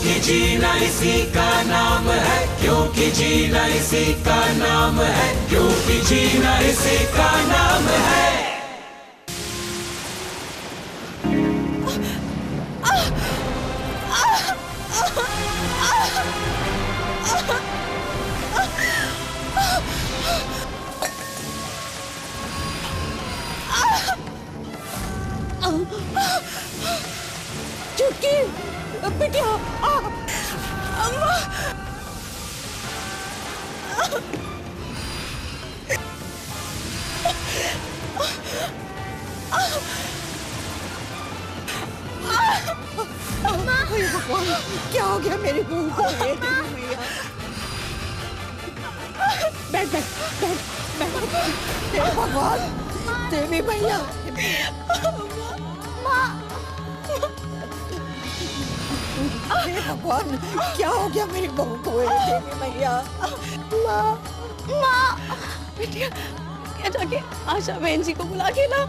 क्योंकि जीना इसी का नाम है, क्योंकि जीना इसी का नाम है, क्योंकि जीना इसी का नाम है। चुटकी बिटिया, अम्मा। क्या हो गया मेरी बहू को? बैठ बैठ बैठ बैठ। हे भगवान, देवी भैया। हे भगवान, क्या हो गया मेरी बहू को? देवी भैया। माँ, माँ, बिटिया, क्या जाके आशा बहन जी को बुला के ना।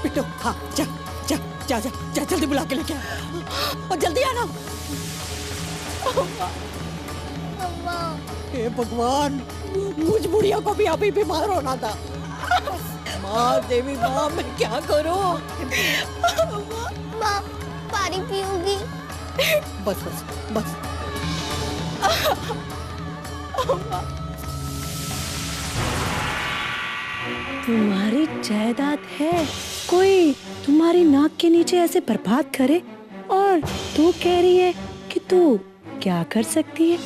बिटो, हाँ, जा जा जा जा जा, जल्दी बुला के लेके आ और जल्दी आना। हे भगवान, मुझ बुढ़िया को भी अभी बीमार होना था। माँ, देवी माँ, मैं क्या करूं? माँ, पानी पीऊंगी? बस बस बस। तुम्हारी जायदाद है, कोई तुम्हारी नाक के नीचे ऐसे बर्बाद करे और तू कह रही है कि तू क्या कर सकती है?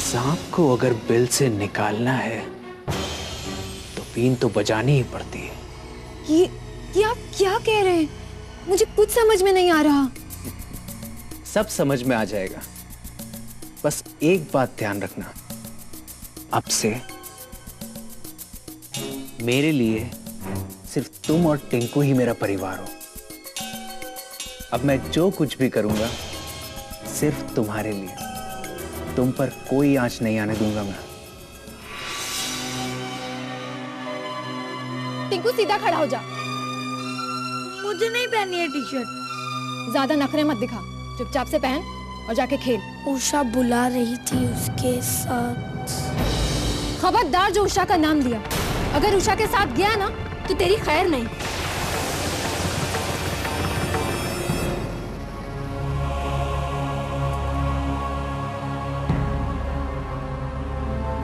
सांप को अगर बिल से निकालना है तो बीन तो बजानी ही पड़ती है। ये आप क्या कह रहे हैं? मुझे कुछ समझ में नहीं आ रहा। सब समझ में आ जाएगा, बस एक बात ध्यान रखना, अब से मेरे लिए सिर्फ तुम और टिंकू ही मेरा परिवार हो। अब मैं जो कुछ भी करूंगा सिर्फ तुम्हारे लिए, तुम पर कोई आंच नहीं आने दूंगा मैं। टिंकू, सीधा खड़ा हो जा। मुझे नहीं पहननी है टी शर्ट। ज्यादा नखरे मत दिखा, चुपचाप से पहन और जाके खेल। उषा बुला रही थी उसके साथ। खबरदार जो उषा का नाम लिया, अगर उषा के साथ गया ना तो तेरी खैर नहीं।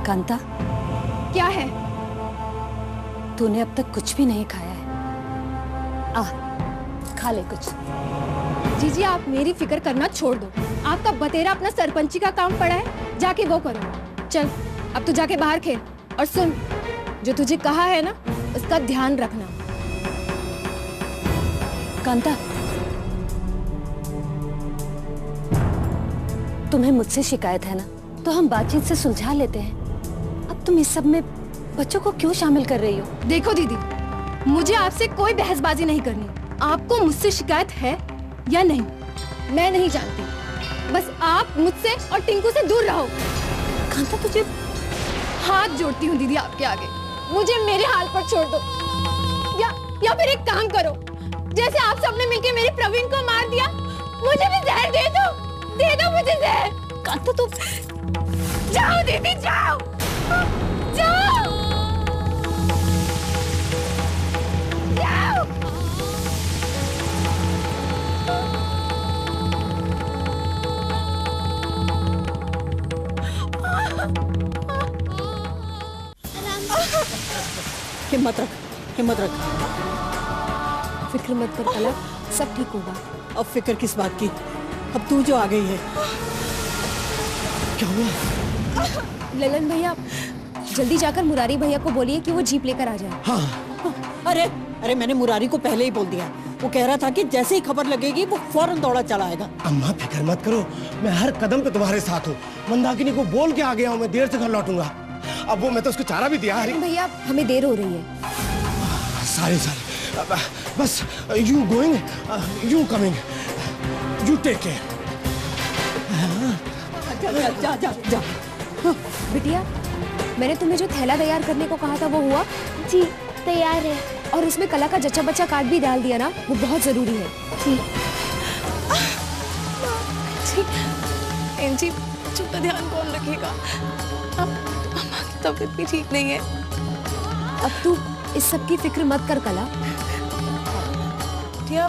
कांता, क्या है? तूने अब तक कुछ भी नहीं खाया है। आ, खा ले कुछ। जीजी, आप मेरी फिक्र करना छोड़ दो। आपका बतेरा अपना सरपंची का काम पड़ा है, जाके वो करो। चल, अब तू जाके बाहर खेल। और सुन, जो तुझे कहा है ना, उसका ध्यान रखना। कांता, तुम्हें मुझसे शिकायत है ना, तो हम बातचीत से सुलझा लेते हैं। अब तुम इस सब में बच्चों को क्यों शामिल कर रही हो? देखो दीदी, मुझे आपसे कोई बहसबाजी नहीं करनी। आपको मुझसे शिकायत है या नहीं, मैं नहीं जानती। बस आप मुझसे और टिंकू से दूर रहो। कांता, तुझे हाथ जोड़ती हूँ दीदी आपके आगे, मुझे मेरे हाल पर छोड़ दो। या फिर एक काम करो, जैसे आप सबने मिलकर मेरे प्रवीण को मार दिया, मुझे भी जहर दे दो मुझे जहर। कांता, तू जाओ दीदी, जाओ जाओ जाओ। हिम्मत रख, हिम्मत रख। फिक्र मत कर पलक, सब ठीक होगा। अब फिक्र किस बात की? अब तू जो आ गई है। क्या हुआ? ललन भैया, जल्दी जाकर मुरारी भैया को बोलिए कि वो जीप लेकर आ जाए। हाँ, अरे मैंने मुरारी को पहले ही बोल दिया। वो कह रहा था कि जैसे ही खबर लगेगी वो फौरन दौड़ा चला आएगा। अम्मा, फिक्र मत करो, मैं हर कदम पे तुम्हारे साथ हूँ। मंदाकिनी को बोल के आ गया हूँ, मैं देर से घर लौटूंगा। अब वो मैं तो उसको चारा भी दिया है। भैया, हमें देर हो रही है। सारी बस you going, you coming, you take care. जा जा जा। बिटिया, मैंने तुम्हें जो थैला तैयार करने को कहा था वो हुआ? जी, तैयार है। और उसमें कला का जच्चा बच्चा कार्ड भी डाल दिया ना, वो बहुत जरूरी है। जी बच्चों का ध्यान कौन रखेगा? अब अम्मा की तबीयत भी ठीक नहीं है। अब तू इस सब की फिक्र मत कर कला। बिटिया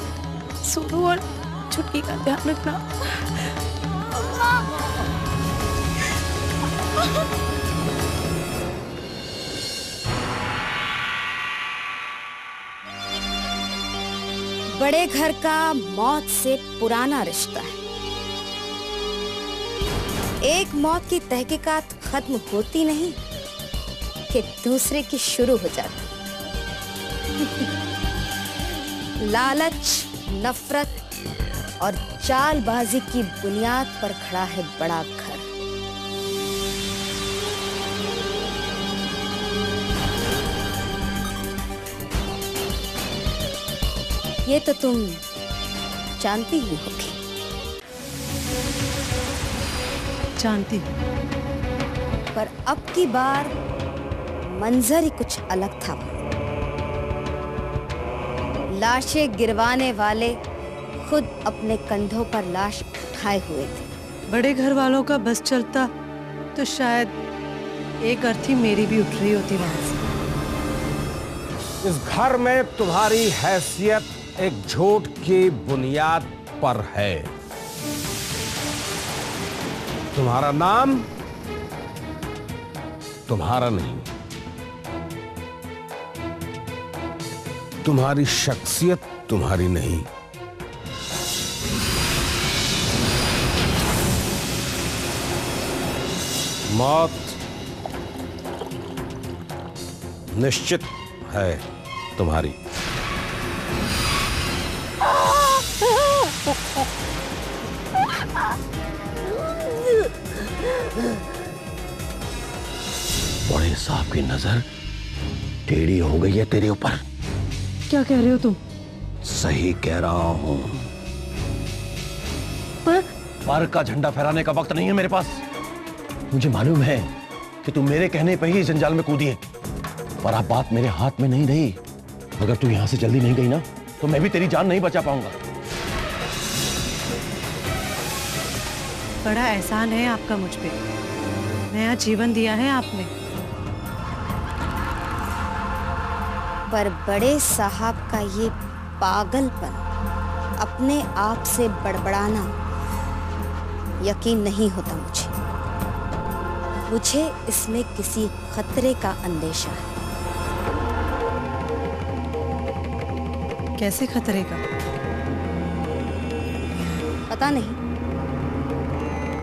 सोनू और छुटकी का ध्यान रखना। बड़े घर का मौत से पुराना रिश्ता है। एक मौत की तहकीकात खत्म होती नहीं कि दूसरे की शुरू हो जाती। लालच, नफरत और चालबाजी की बुनियाद पर खड़ा है बड़ा घर। ये तो तुम जानती ही होगी। जानती हूँ, पर अब की बार मंजर ही कुछ अलग था। लाशें गिरवाने वाले खुद अपने कंधों पर लाश उठाए हुए थे। बड़े घर वालों का बस चलता तो शायद एक अर्थी मेरी भी उठ रही होती वहां से। इस घर में तुम्हारी हैसियत एक झूठ की बुनियाद पर है। तुम्हारा नाम तुम्हारा नहीं, तुम्हारी शख्सियत तुम्हारी नहीं। मौत निश्चित है तुम्हारी। बड़े साहब की नजर टेढ़ी हो गई है तेरे ऊपर। क्या कह रहे हो तुम? सही कह रहा हूं। पर का झंडा फहराने का वक्त नहीं है मेरे पास। मुझे मालूम है कि तू मेरे कहने पे ही जंजाल में कूदी है, पर अब बात मेरे हाथ में नहीं रही। अगर तू यहां से जल्दी नहीं गई ना तो मैं भी तेरी जान नहीं बचा पाऊंगा। बड़ा एहसान है आपका मुझ पे, नया जीवन दिया है आपने। पर बड़े साहब का ये पागलपन, अपने आप से बड़बड़ाना यकीन नहीं होता मुझे इसमें किसी खतरे का अंदेशा है। कैसे खतरे का? पता नहीं,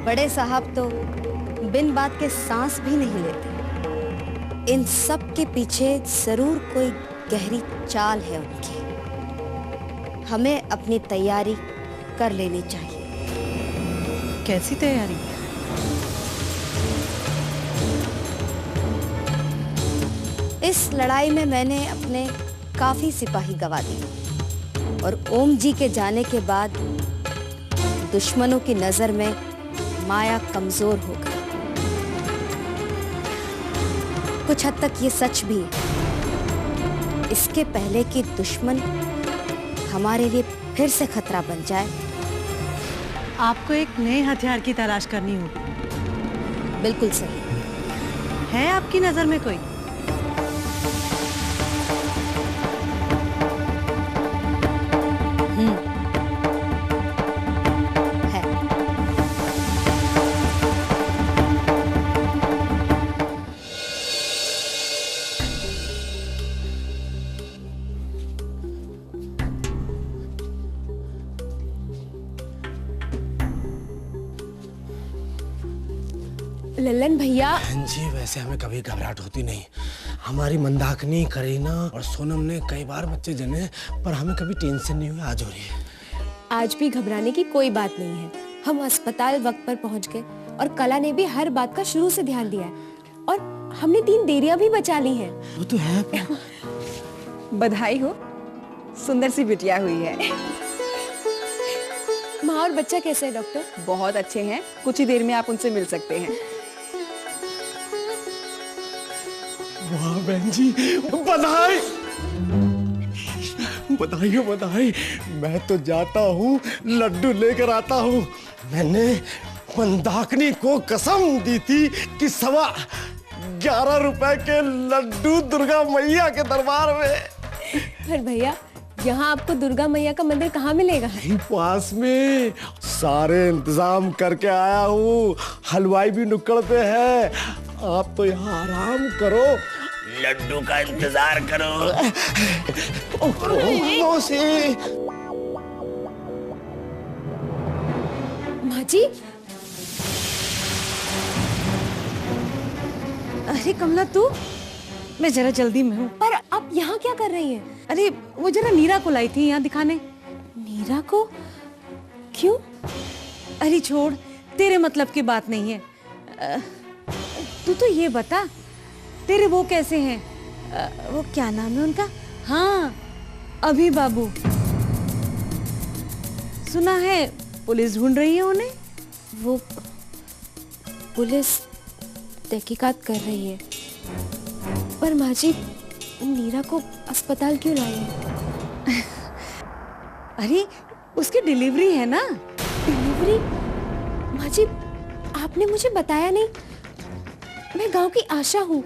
बड़े साहब तो बिन बात के सांस भी नहीं लेते। इन सब के पीछे जरूर कोई गहरी चाल है उनकी। हमें अपनी तैयारी कर लेनी चाहिए। कैसी तैयारी? इस लड़ाई में मैंने अपने काफी सिपाही गंवा दिए और ओम जी के जाने के बाद दुश्मनों की नजर में माया कमजोर हो गई। कुछ हद तक ये सच भी है। इसके पहले कि दुश्मन हमारे लिए फिर से खतरा बन जाए, आपको एक नए हथियार की तलाश करनी होगी। बिल्कुल सही है आपकी नजर में कोई? है। लल्लन भैया। जी वैसे हमें कभी घबराहट होती नहीं। हमारी मंदाकिनी, करीना और सोनम ने कई बार बच्चे जने, पर हमें कभी टेंशन नहीं हुई। आज हो रही है। आज भी घबराने की कोई बात नहीं है। हम अस्पताल वक्त पर पहुंच गए और कला ने भी हर बात का शुरू से ध्यान दिया है और हमने 3 देरियां भी बचा ली हैं। वो तो है। बधाई हो, सुंदर सी बिटिया हुई है। माँ और बच्चा कैसे है डॉक्टर? बहुत अच्छे हैं, कुछ ही देर में आप उनसे मिल सकते हैं। वाह बहन जी, बधाई। बधाई हो बधाई। मैं तो जाता हूँ, लड्डू लेकर आता हूँ। मैंने मंदाकिनी को कसम दी थी कि 11.25 रुपए के लड्डू दुर्गा मैया के दरबार में। पर भैया, यहाँ आपको दुर्गा मैया का मंदिर कहाँ मिलेगा? यहीं पास में। सारे इंतजाम करके आया हूँ, हलवाई भी नुक्कड़ पे है। आप तो यहाँ आराम करो, लड्डू का इंतजार करो। मौसी। माँ जी, अरे कमला तू, मैं जरा जल्दी में हूँ। पर आप यहाँ क्या कर रही हैं? अरे वो जरा नीरा को लाई थी यहाँ दिखाने। नीरा को? क्यों? अरे छोड़, तेरे मतलब की बात नहीं है। तू तो ये बता, तेरे वो कैसे हैं? वो क्या नाम है उनका? हाँ, अभी बाबू। सुना है पुलिस ढूंढ रही है उन्हें। वो पुलिस तहकीकात कर रही है। पर माँ जी, नीरा को अस्पताल क्यों लाए हैं? अरे उसकी डिलीवरी है ना। डिलीवरी? माँ जी, आपने मुझे बताया नहीं। मैं गांव की आशा हूँ,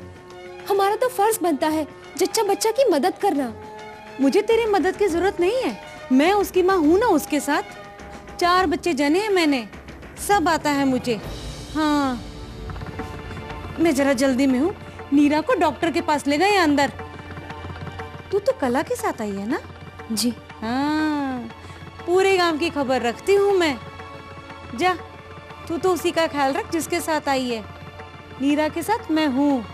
हमारा तो फर्ज बनता है जच्चा बच्चा की मदद करना। मुझे तेरी मदद की जरूरत नहीं है, मैं उसकी माँ हूँ ना उसके साथ। 4 बच्चे जने हैं मैंने, सब आता है मुझे। हाँ, मैं जरा जल्दी में हूँ, नीरा को डॉक्टर के पास ले गए अंदर। तू तो कला के साथ आई है ना? जी हाँ, पूरे गांव की खबर रखती हूँ मैं। जा, तू तो उसी का ख्याल रख जिसके साथ आई है। नीरा के साथ मैं हूँ।